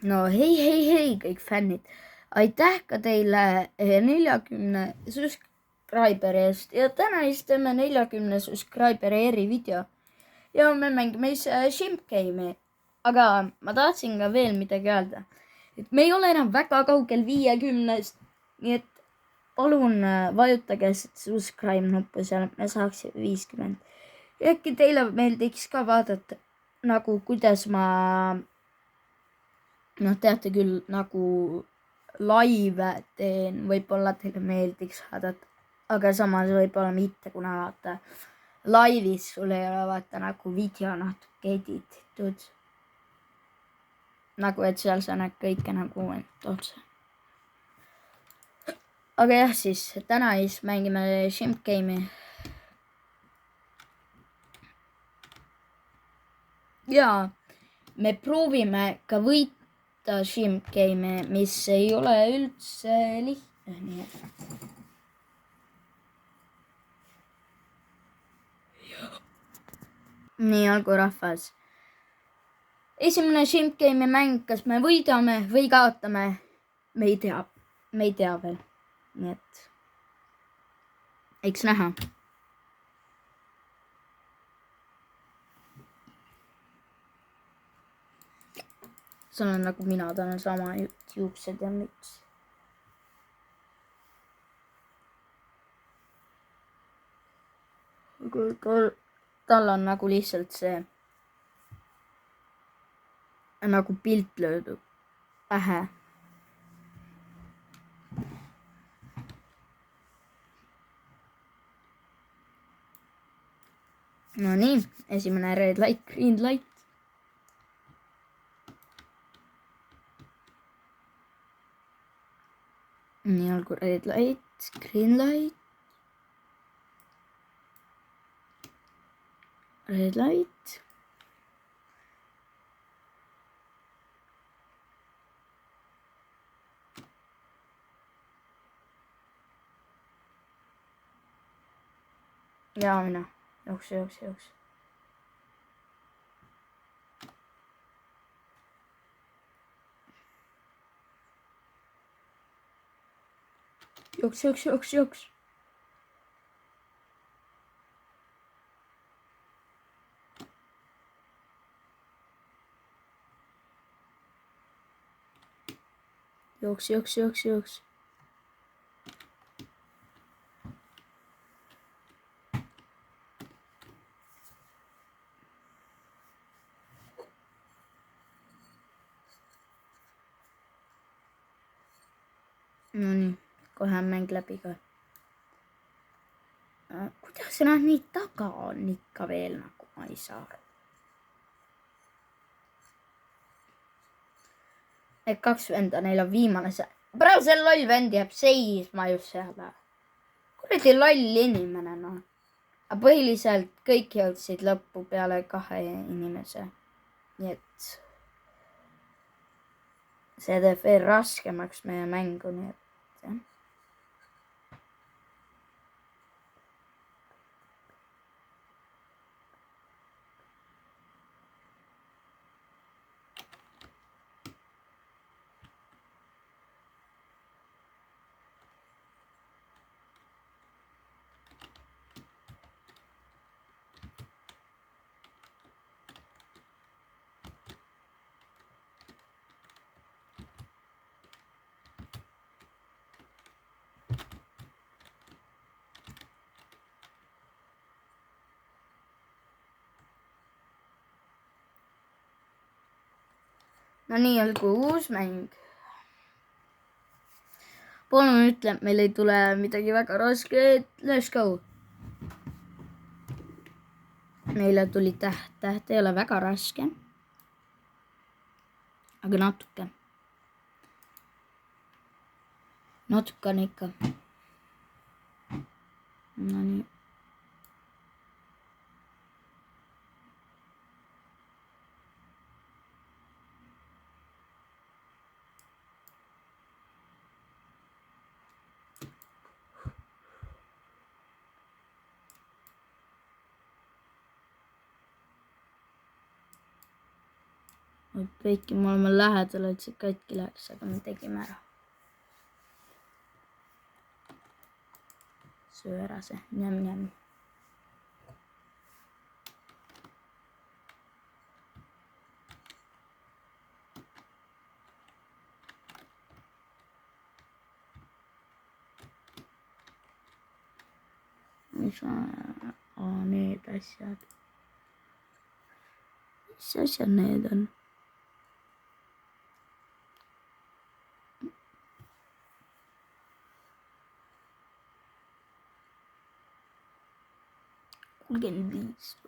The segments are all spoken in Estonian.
no hei kõik fännid, aitäh ka teile 40 subscriberi eest ja täna siis teeme 40 subscriberi erivideo ja me mängime Shimp Game'i. Aga ma tahtsin ka veel midagi öelda, et me ei ole enam väga kaugel 50-st, nii et palun vajutage subscribe nuppu seal, et me saaksime 50. Ja äkki teile meeldiks ka vaadata nagu kuidas ma teate küll nagu live teen, võib-olla teile meeldiks vaadata, aga samas võib-olla mitte, kuna vaata laivis sul ei ole vaata nagu video natuke edititud. Nagu et seal sa näed kõike nagu otse. Aga jah, siis täna siis mängime Shimp Game'i. Ja me proovime ka võita Shimp Game'i, mis ei ole üldse lihtne. Nii olgu rahvas. Esimene Shimp Game'i mäng, kas me võidame või kaotame, me ei tea veel. Nii et eks näha. See on nagu mina, tal on sama juuksed ja müts. Tal on nagu lihtsalt see nagu pilt löödud pähe. No nii, esimene red light, green light. Nii olgu red light, green light. Red light. Ja minä. Joksi. Joks. Joks. No nii, kohe on mäng läbi ka. Kuidas nad nii taga on ikka veel nagu, ma ei saa aru. Need 2 venda, neil on viimane see. Praegu see loll vend jääb seisma just seal. Kuradi loll inimene, noh. Aga põhiliselt kõik jõudsid lõppu peale 2 inimese. Nii et see teeb veel raskemaks meie mängu, nii et jah. No nii olgu uus mäng. Palun ütle, et meil ei tule midagi väga rasket. Let's go. Meile tuli täht. Täht ei ole väga raske. Aga natuke. Natuke on ikka. No nii. Peiki, me oleme lähedal, et see katki läheks, aga me tegime ära. Söö ära see, njäm. Mis on need asjad? Mis asjad need on? Kulgen 5 XP.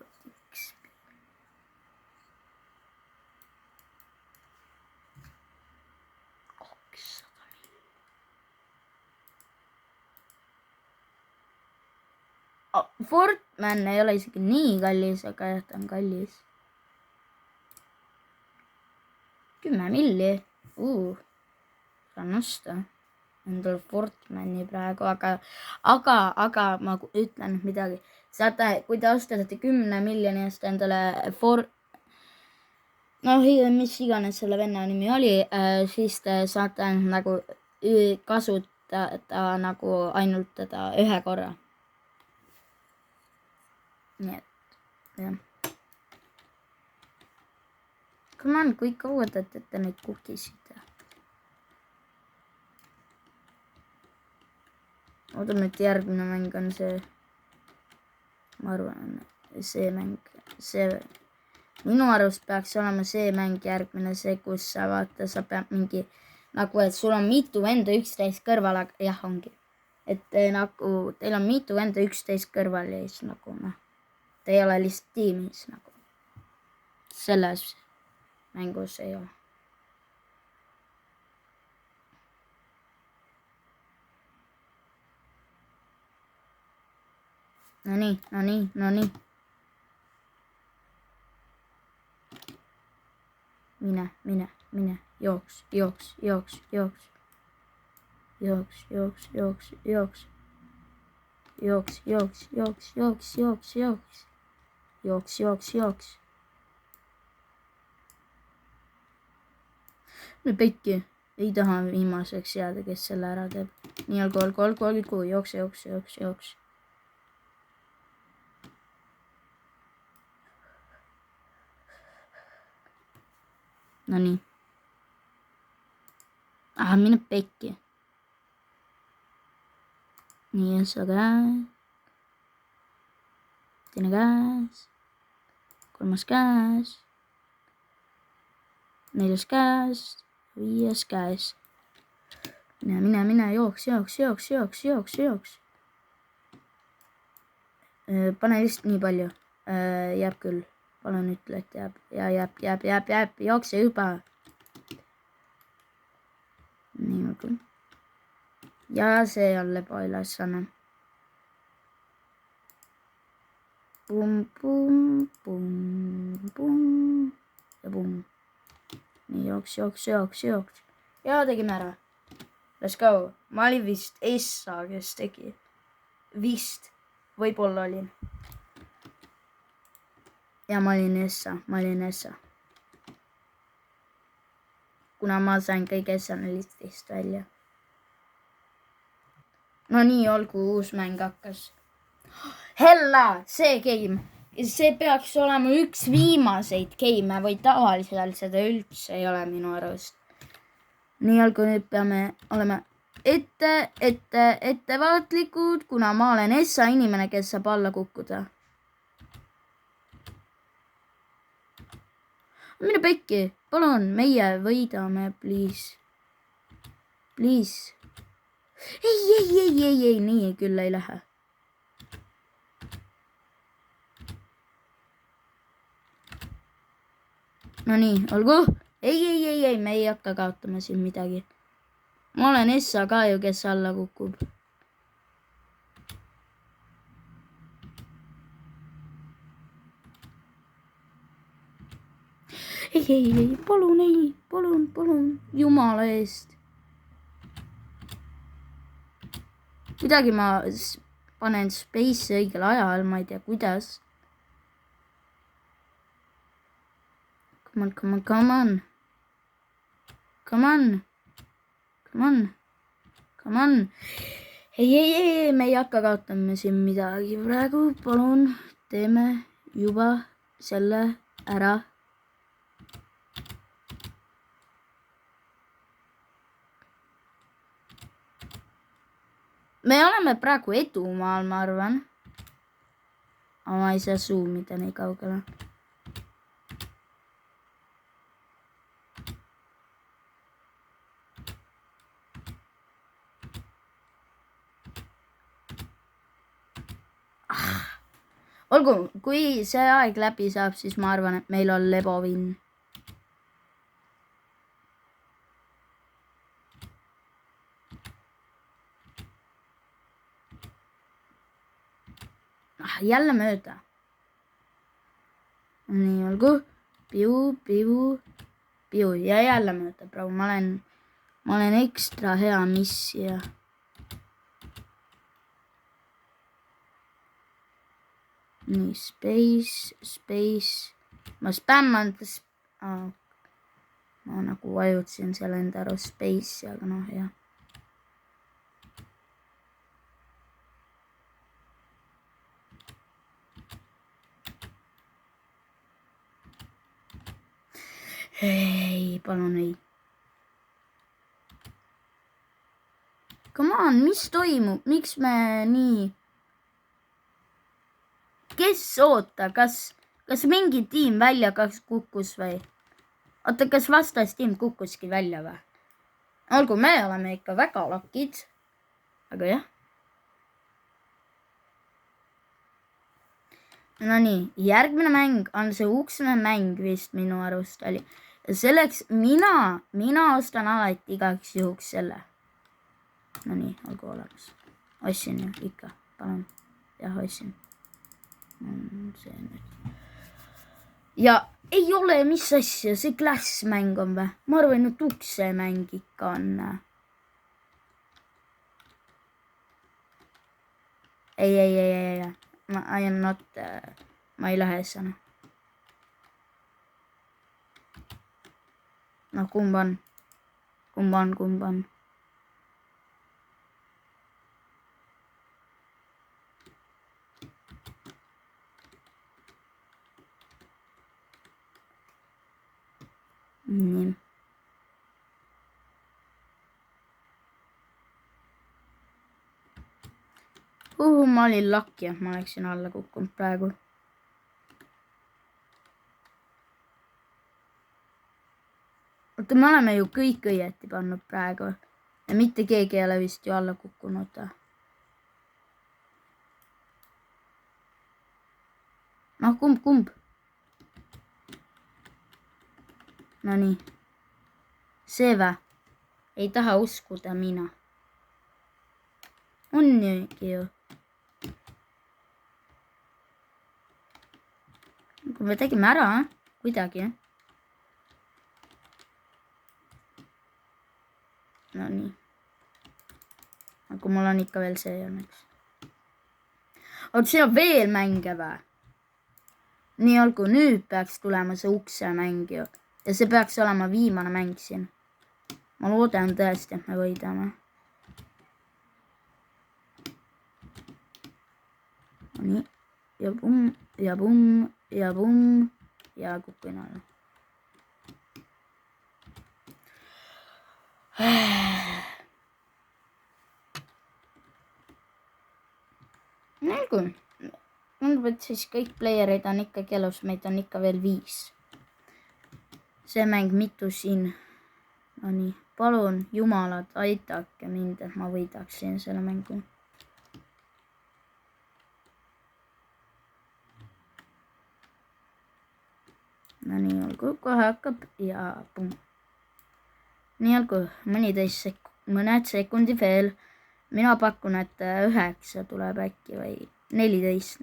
Fortman ei ole isegi nii kallis, aga jah, ta on kallis. 10 milli. Saan osta endal Fortmani praegu, aga ma ütlen midagi. Saate, kui te ostate 10 miljoni eest endale mis iganes selle venna nimi oli, siis te saate nagu kasutada nagu ainult teda ühe korra. Nii et, jah. Come on, kui kaua te teete neid kukisid? Oodame, et järgmine mäng on see, ma arvan, see mäng, minu arust peaks olema see mäng järgmine, see, kus sa vaata, sa pead mingi, nagu, et sul on mitu venda 11 kõrval, aga jah, ongi. Et nagu, teil on mitu venda 11 kõrval ja siis nagu, te ei ole lihtsalt tiimis nagu. Selles mängus ei ole. No nii. Mine. Jooks. Peiki ei taha viimaseks jääda, kes selle ära teeb. Nii algu, jooks. No nii. Mine Peiki. Nii, Essa käes. Teine käes. Kolmas käes. 4. käes. 5. käes. Mine, jooks. Pane lihtsalt nii palju. Jääb küll. Palun ütle, et jääb. Ja jääb. Jookse juba. Nii nagu. Ja see on ebaülesanne. Pum. Ja pum. Nii, jooks. Ja tegime ära. Let's go. Ma olin vist Essa, kes tegi. Vist. Võib-olla olin. Ja ma olin Essa. Kuna ma sain kõige Essane listist välja. No nii, olgu, uus mäng hakkas. Hella, see game. See peaks olema üks viimaseid game või tavaliselt seda üldse ei ole minu arust. Nii olgu, nüüd peame olema ettevaatlikud, kuna ma olen Essa inimene, kes saab alla kukkuda. Mine Peiki, palun, meie võidame, please. Ei, nii küll ei lähe. No nii, olgu. Ei, me ei hakka kaotama siin midagi. Ma olen Essa ka ju, kes alla kukub. Ei, palun, jumala eest. Kuidagi ma panen space'i õigel ajal, ma ei tea kuidas. Come on. Ei, me ei hakka kaotama siin midagi praegu, palun teeme juba selle ära. Me oleme praegu edumaal, ma arvan. Aga ma ei saa zoomida nii kaugele. Olgu, kui see aeg läbi saab, siis ma arvan, et meil on lebovinn. Jälle mööda. Nii olgu. Piu ja jälle mööda, praegu ma olen ekstra hea missija. Nii, space. Ma spämman, ma nagu vajutasin selle enda aru space'i, aga noh, jah. Ei, palun ei. Come on, mis toimub? Miks me nii? Kes oota? Kas mingi tiim välja kukkus või? Oota, kas vastastiim kukkuski välja või? Olgu, me oleme ikka väga lakid. Aga jah. No nii, järgmine mäng on see uksne mäng vist minu arust oli. Selleks mina ostan alati igaks juhuks selle. No nii, olgu olemas. Ostsin ju ikka, palun. Jah, ostsin. See nüüd. Ja ei ole, mis asja, see klassmäng on või? Ma arvan, et ukse mäng ikka on. Ei. I am not, ma ei lähe sana. No kumb on? Nii. Ma olin lakki, et ma oleksin alla kukkunud praegu. Oota, me oleme ju kõik õieti pannud praegu. Ja mitte keegi ei ole vist ju alla kukkunud. Noh, kumb? No nii. See vä? Ei taha uskuda mina. On ju. Kui me tegime ära, kuidagi. No nii. Aga mul on ikka veel see õnneks. Oot, siin on veel mänge vä? Nii olgu, nüüd peaks tulema see ukse mäng ju. Ja see peaks olema viimane mäng siin. Ma loodan tõesti, et me võidame. Nii. Ja pumm. Ja kukkuin alla. Nagu, tundub, et siis kõik playerid on ikkagi elus, meid on ikka veel 5. See mäng mitu siin. No nii, palun jumalad, aitake mind, et ma võidaksin selle mängu. No nii olgu, kohe hakkab ja pumm. Nii olgu, mõned sekundi veel. Mina pakun, et 9 tuleb äkki või 14.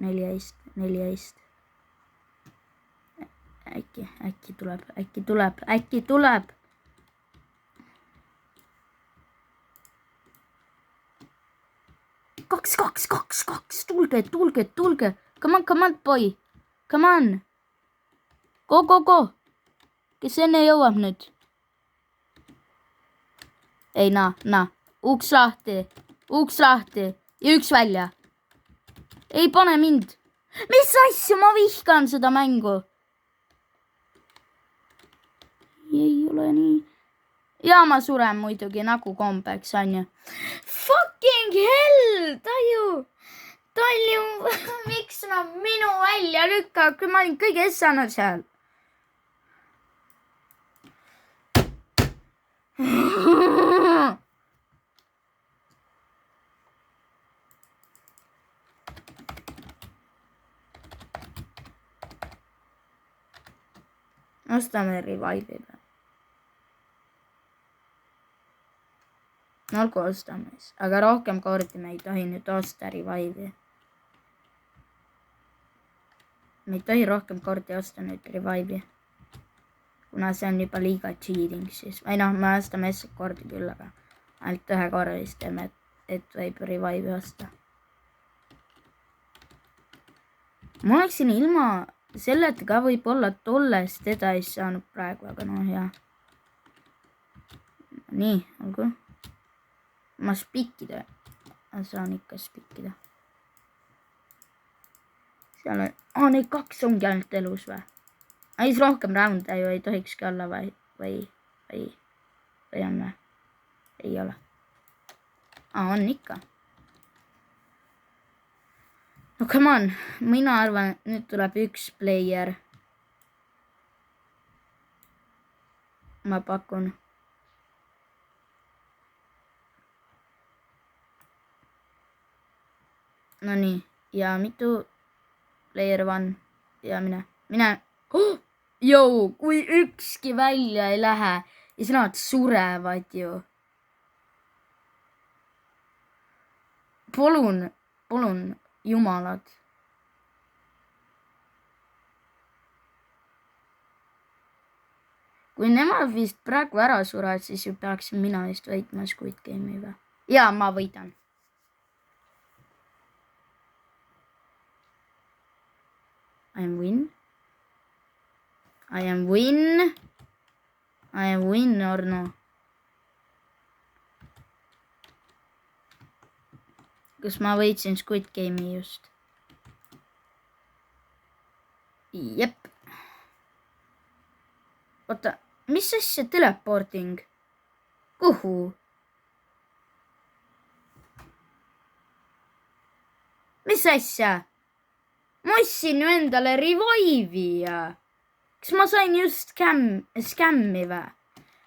Äkki tuleb. Kaks. Tulge. Come on, boy. Come on. Go. kes enne jõuab nüüd? Ei, uks lahti ja üks välja. Ei pane mind. Mis asju, ma vihkan seda mängu. Ei ole nii. Ja ma suren muidugi nagu kombeks, on ju. Fucking hell, Talju, miks nad minu välja lükkab, kui ma olin kõige essanud seal. Ostame revive'i peal. Olgu ostames, aga rohkem kordi me ei tohi nüüd osta revive'i. Me ei tohi rohkem kordi osta nüüd revive'i. Kuna see on juba liiga cheating siis. Või noh, me ostame kordi küll, aga ainult ühe korra siis teeme, et võib revive'i osta. Ma oleksin ilma selleta ka võib-olla tollest teda ei saanud praegu, aga noh, hea. Nii, olgu. Ma spikkida. Ma saan ikka spikkida. Seal on... neid 2 ongi ainult elus või? Siis rohkem raunde ju ei tohikski olla või on või? Ei ole. On ikka. No come on. Mina arvan, et nüüd tuleb 1 player. Ma pakun. No nii, ja mitu player 1 ja mine. Oh! Jou, kui ükski välja ei lähe, siis nad surevad ju. Palun, jumalad. Kui nemad vist praegu ära surevad, siis ju peaksin mina vist võitma Squid Game'i või? Ja, ma võidan. I am win or no. Kas ma võitsin Squid Game'i just? Jep. Oota, mis asja teleporting? Kuhu? Mis asja? Ma ostsin ju endale revive'i ja... Kas ma sain just scammi või?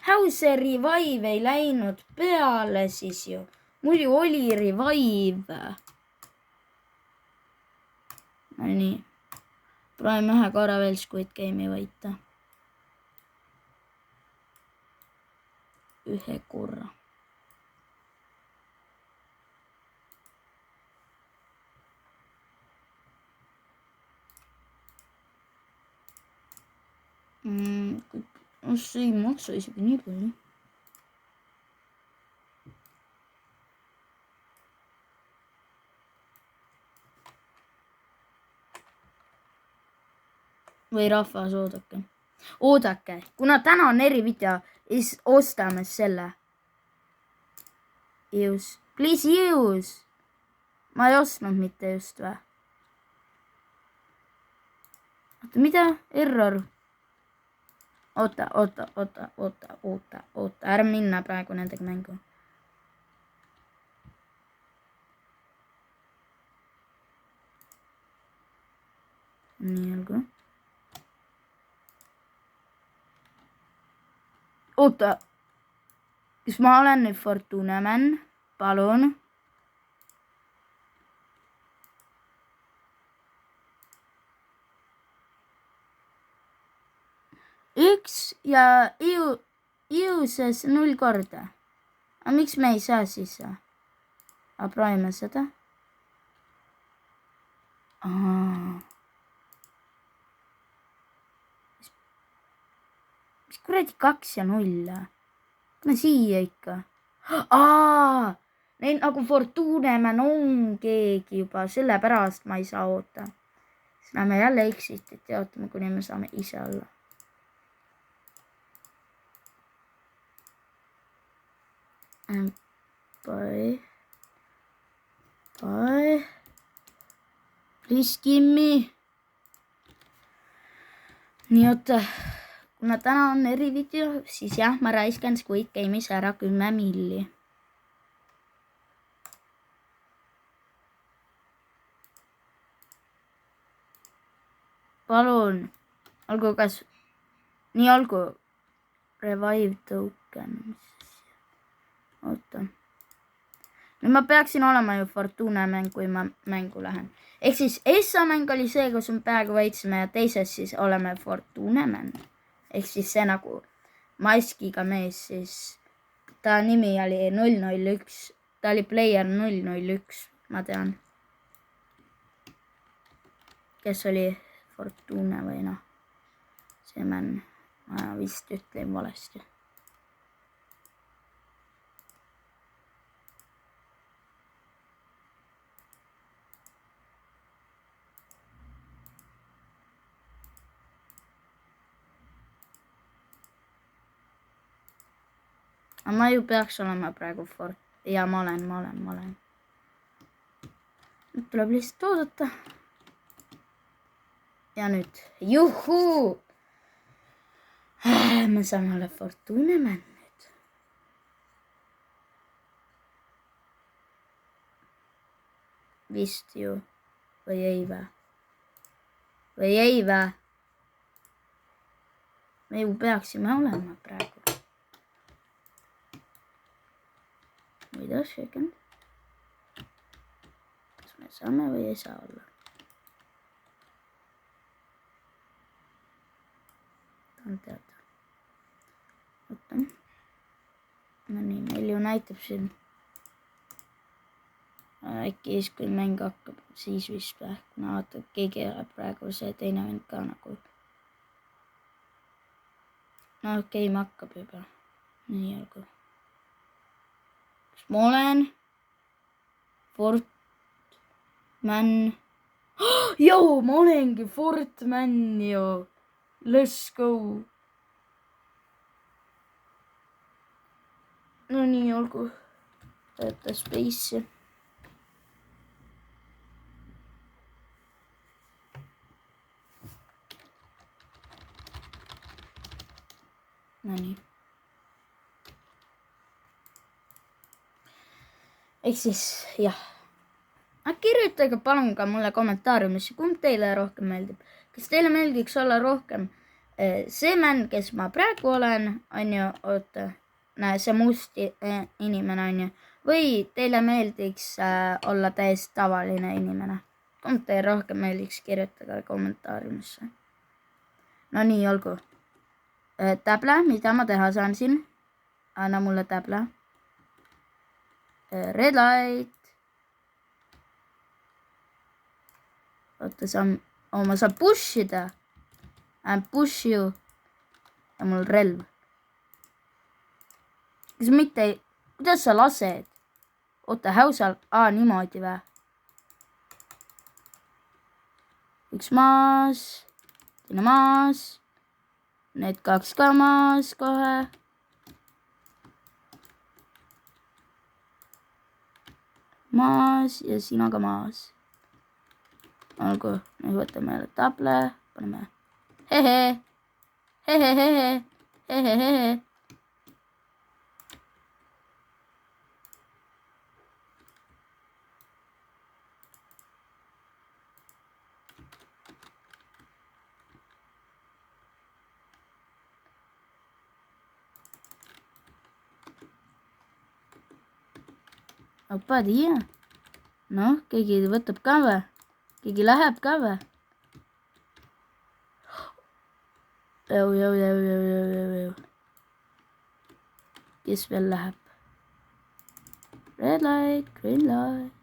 How see revive ei läinud peale siis ju? Muidu oli revive. No nii. Proovime ühe korra veel Squid Game'i võita. Ühe korra. See ei maksa isegi nii palju. Või rahvas, oodake. Kuna täna on erivideo, siis ostame selle. Use. Please use. Ma ei ostnud mitte just või? Oota, mida? Error. Oota. Ära minna praegu nendega mängu. Nii olgu. Oota. Kas ma olen nüüd Fortuneman? Palun. Üks ja uses 0 korda. Aga miks me ei saa siis? Aga proovime seda. Mis kuradi 2 ja 0? No siia ikka. Neil nagu Fortuneman on keegi juba, sellepärast ma ei saa oota. Siis näeme jälle exit'it ja ootame, kuni me saame ise olla. Bye. Please give me. Nii, oota. Kuna täna on erivideo, siis jah, ma raiskan Squid Game'is ära 10 milli. Palun. Olgu kas... Nii olgu. Revive token. Oota. Nüüd ma peaksin olema ju Fortuna mäng, kui ma mängu lähen. Ehk siis Essa mäng oli see, kus me peaaegu võitsime ja teises siis oleme Fortuna mäng. Ehk siis see nagu maskiga mees siis. Ta nimi oli 001. Ta oli player 001, ma tean. Kes oli Fortuna või noh. See mäng. Ma vist ütlen valesti. Ma ju peaks olema praegu Fort. Ja ma olen. Nüüd tuleb lihtsalt oodata. Ja nüüd. Juhuu! Me saame olla Fortuna mäng nüüd. Vist ju. Või ei vä? Me ju peaksime olema praegu. Wait a second. Kas me saame või ei saa olla? Tahan teada. Oota. No nii, meil ju näitab siin. Äkki siis, kui mäng hakkab, siis vist või. Kuna vaata, keegi elab praegu see teine vend ka nagu. No game hakkab juba. Nii olgu. Ma olen Fortman. Joo, ma olengi Fortman ju. Let's go. No nii olgu. Võtta space'i. No nii. Ehk siis, jah. Kirjutage palun ka mulle kommentaariumisse, kumb teile rohkem meeldib. Kas teile meeldiks olla rohkem see mäng, kes ma praegu olen, on ju, oota, see must inimene on ju, või teile meeldiks olla täiesti tavaline inimene. Kumb teile rohkem meeldiks, kirjutage kommentaariumisse. No nii, olgu. Täble, mida ma teha saan siin? Anna mulle täble. Red light. Oota, ma saan push ida. Push you. Ja mul relv. Kas mitte, kuidas sa lased? Oota, häusal. Niimoodi vä? Üks maas. Teine maas. Need 2 ka maas kohe. Maas ja sina ka maas. Olgu, nüüd võtame jälle table, paneme hehe. Opa tia. Noh, keegi võtab ka või? Keegi läheb ka või? Jau. Kes veel läheb? Red light, green light.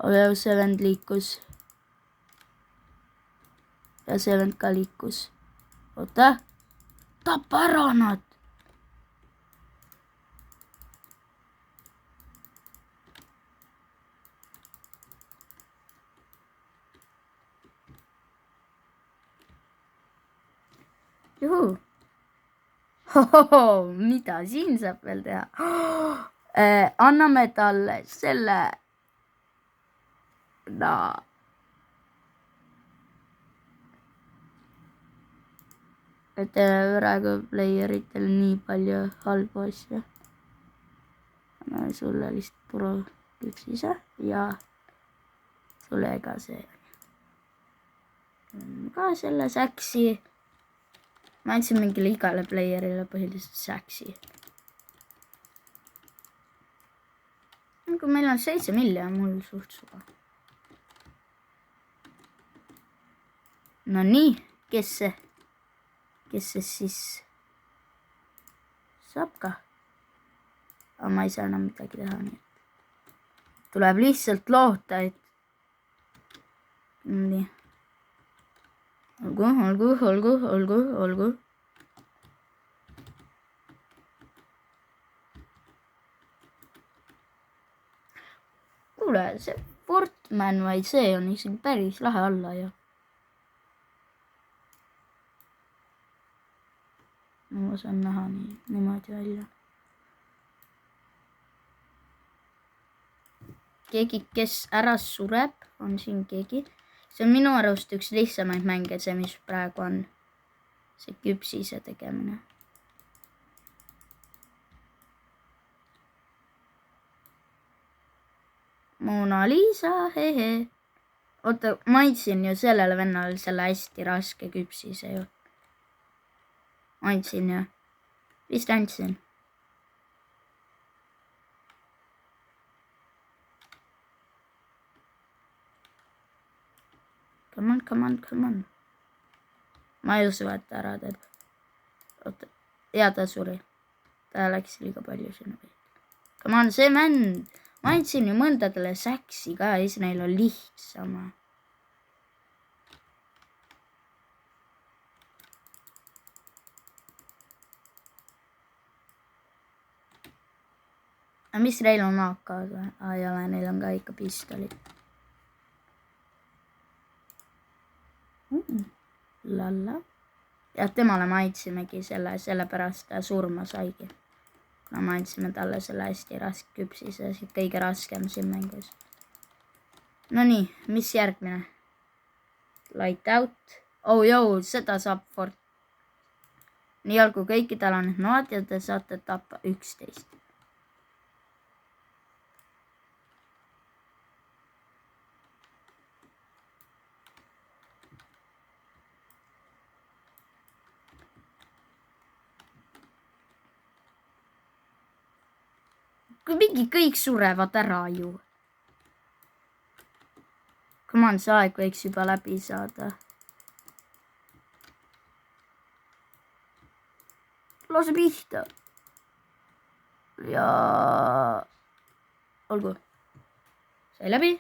Jau, see vend liikus. Ja see vend ka liikus. Oota. Tapa ära nad. Juhu. Mida siin saab veel teha? Anname talle selle. Et praegu playeritel nii palju halbu asju. Annan sulle lihtsalt puru küpsise ja sulle ka see. Ka selle säksi. Ma andsin mingile igale playerile põhiliselt säksi. Kui meil on 7 miljonit, mul suht suva. No nii, kes see siis saab ka? Aga ma ei saa enam midagi teha, nii et tuleb lihtsalt loota, et nii. Olgu. Kuule, see Fortman või see on isegi päris lahe alla ju. Ma saan näha niimoodi välja. Keegi, kes ära sureb, on siin keegi. See on minu arust üks lihtsamaid mänge, see mis praegu on. See küpsise tegemine. Mona Lisa, hehe. Oota, ma andsin ju sellele vennale selle hästi raske küpsise ju. Andsin ju. Vist andsin. Come on. Ma ei usu, et ta ära teeb. Oota, ja ta suri. Ta läks liiga palju sinna. Come on, see mänd. Ma andsin ju mõndadele säksi ka ja siis neil on lihtsama. Aga mis neil on AK-d või? Ei ole, neil on ka ikka pistolid. Lalla. Ja temale ma andsimegi sellepärast ta surma saigi. Kuna ma andsime talle selle hästi raske küpsise, kõige raskem siin mängus. No nii, mis järgmine? Light out. Oh, seda saab Fort. Nii olgu, kõikidel on noad ja te saate tappa 11. Kui mingi kõik surevad ära ju. Come on, see aeg võiks juba läbi saada. Lase pihta. Ja... Olgu. Sai läbi.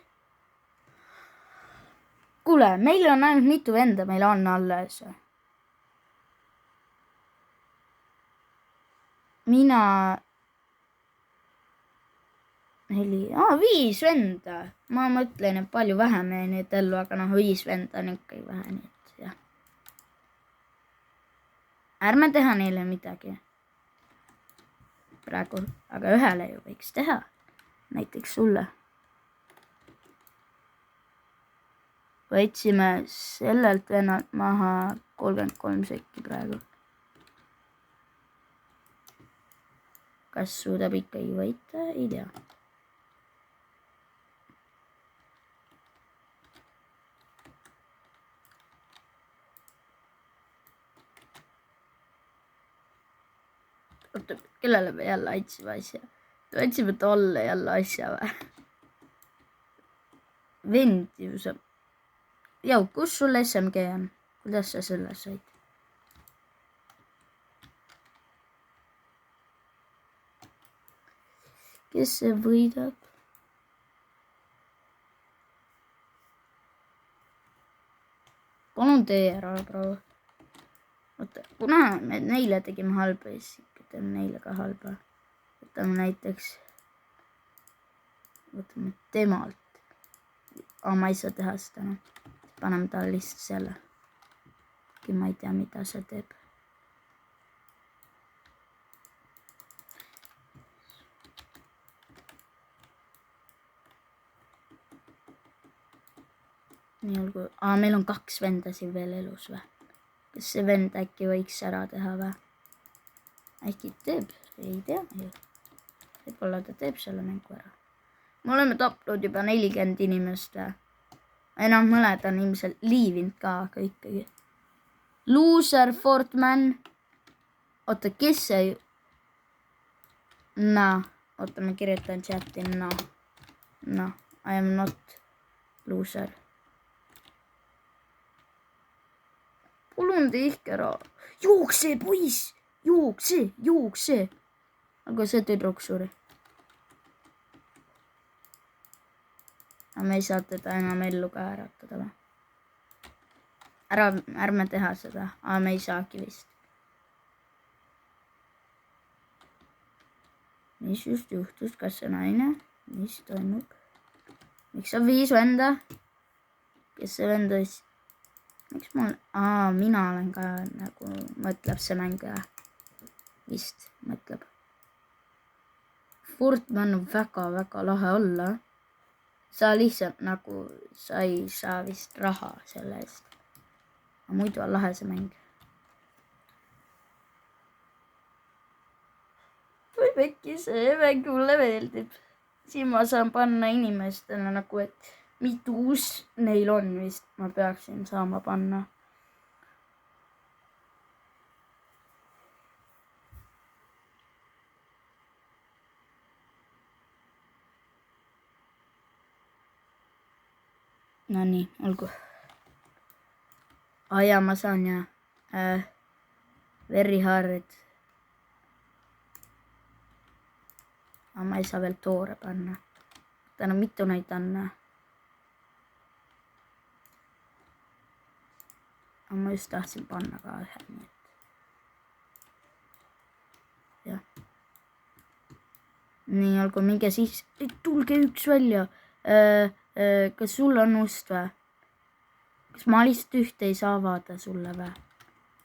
Kuule, meil on ainult mitu venda, meil on alles. Mina... 5 venda. Ma mõtlen, et palju vähem jäi neid ellu, aga 5 venda on ikkagi vähe, nii et jah. Ärme teha neile midagi. Praegu, aga ühele ju võiks teha. Näiteks sulle. Võtsime sellelt vennalt maha 33 sekki praegu. Kas suudab ikkagi võita? Ei tea. Oota, kellele me jälle andsime asja? Andsime tolle jälle asja või? Vend ju saab. Jau, kus sul SMG on? Kuidas sa selle said? Kes see võidab? Palun tee ära, proua. Oota, kuna me neile tegime halba, siis teeme neile ka halba. Võtame näiteks, võtame temalt. Ma ei saa teha seda, no. Paneme talle lihtsalt selle. Ma ei tea, mida see teeb. nii olgu. Meil on 2 venda siin veel elus või? Kas see vend äkki võiks ära teha või? Äkki teeb? Ei tea ju. Võib-olla ta teeb selle mängu ära. Me oleme tapnud juba 40 inimest või? Enam mõned on ilmselt liivinud ka, aga ikkagi. Loser, Fortman. Oota, kes see? Oota, ma kirjutan chati. I am not loser. Palun tehke ära. Jookse, poiss! Jookse! Aga see tüdruk suri. Aga me ei saa teda enam ellu ka äratada või? Ärme teha seda. Aga me ei saagi vist. Mis just juhtus? Kas see naine? Mis toimub? Miks on 5 venda? Kes see vend oli? Miks mul... mina olen ka nagu... Mõtleb see mängija. Vist mõtleb. Fortman on väga lahe olla. Sa lihtsalt nagu... Sa ei saa vist raha selle eest. Aga muidu on lahe see mäng. Võib äkki see mäng mulle meeldib. Siin ma saan panna inimestele nagu, et mitu us neil on vist. Ma peaksin saama panna. No nii, olgu. Ja ma saan ja very hard. Aga ma ei saa veel toore panna. Täna mitu neid on. Aga ma just tahtsin panna ka ühe. Jah. Nii, olgu, minge siis. Tulge üks välja. Kas sul on ust või? Kas ma lihtsalt ühte ei saa avada sulle või?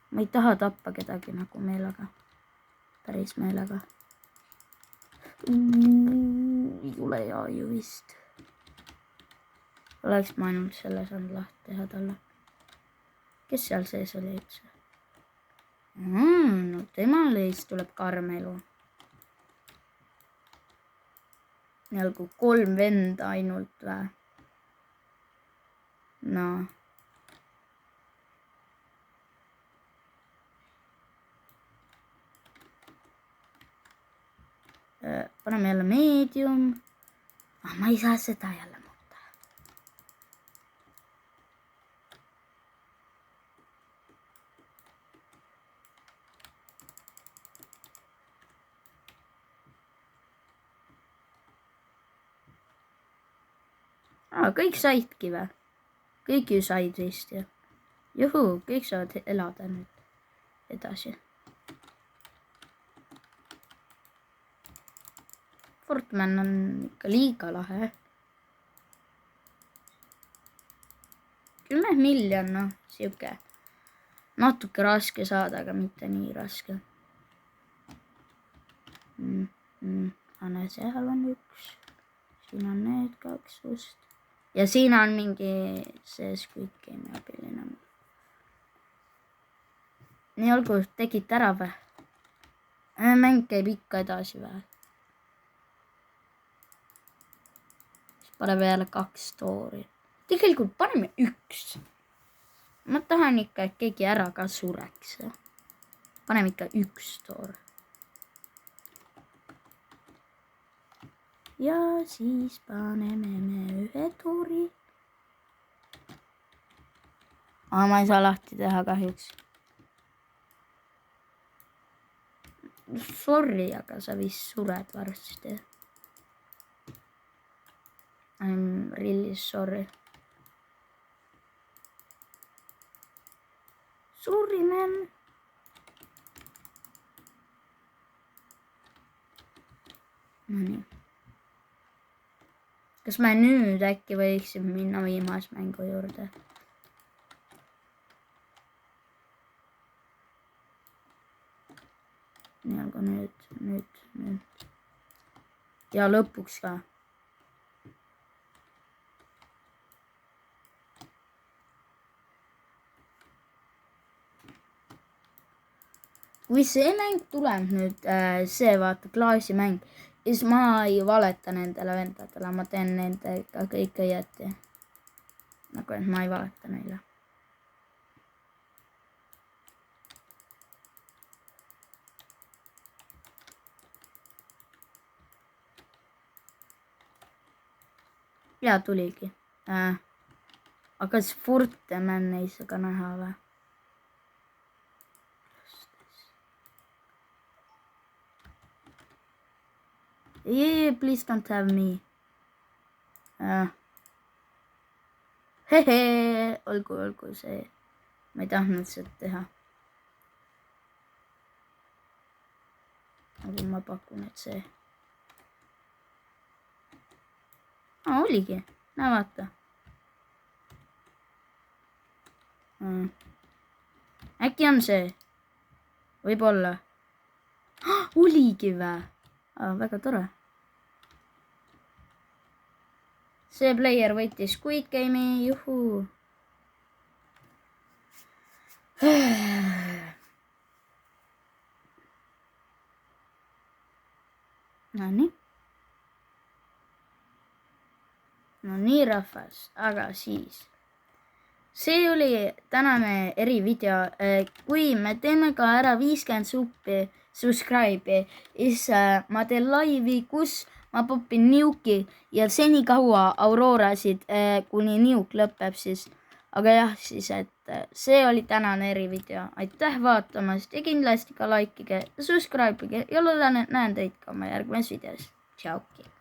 Ma ei taha tappa kedagi nagu meelega. Päris meelega. Ei ole hea ju vist. Oleks ma ainult selle saanud lahti teha talle. Kes seal sees oli üldse? No temal ees tuleb karm elu. Nagu 3 venda ainult või? No. Paneme jälle medium. Ma ei saa seda jälle muuta. Kõik saidki või? Kõik ju said vist ju. Juhu, kõik saavad elada nüüd edasi. Fortman on ikka liiga lahe. 10 miljon, noh, siuke. Natuke raske saada, aga mitte nii raske. Anna, seal on 1. Siin on need 2 ust. Ja siin on mingi see Squid Game abiline. Nii olgu, tegite ära või? Mäng käib ikka edasi või? Paneme jälle 2 story. Tegelikult paneme 1. Ma tahan ikka, et keegi ära ka sureks. Paneme ikka 1 story. Ja siis paneme me 1 story. Ma ei saa lahti teha kahjuks. Sorry, aga sa vist sured varsti. I'm really sorry. Sorry, man. No nii. Kas me nüüd äkki võiksime minna viimase mängu juurde? Nii, aga nüüd. Ja lõpuks ka. kui see mäng tuleb nüüd, see vaata klaasimäng, siis ma ei valeta nendele vendadele, ma teen nendega kõik õieti. Nagu et ma ei valeta neile. Ja tuligi. Aga siis furte man ei saa ka näha või? Yeah, please don't have me. Hehe, olgu see. Ma ei tahtnud seda teha. Aga ma pakun, et see. Oligi. Näe vaata. Äkki on see? Võib-olla. Oligi või? Väga tore. See player võitis Squid Game'i, juhuu. No nii rahvas, aga siis. See oli tänane erivideo. Kui me teeme ka ära 50 subscribe'i, siis ma teen laivi, kus ma popin niuki ja senikaua Aurorasid, kuni niuk lõpeb siis. Aga jah, siis, et see oli tänane erivideo. Aitäh vaatamast ja kindlasti ka likeige ja subscribe'ige ja loodan, et näen teid ka oma järgmises videos. Tšauki!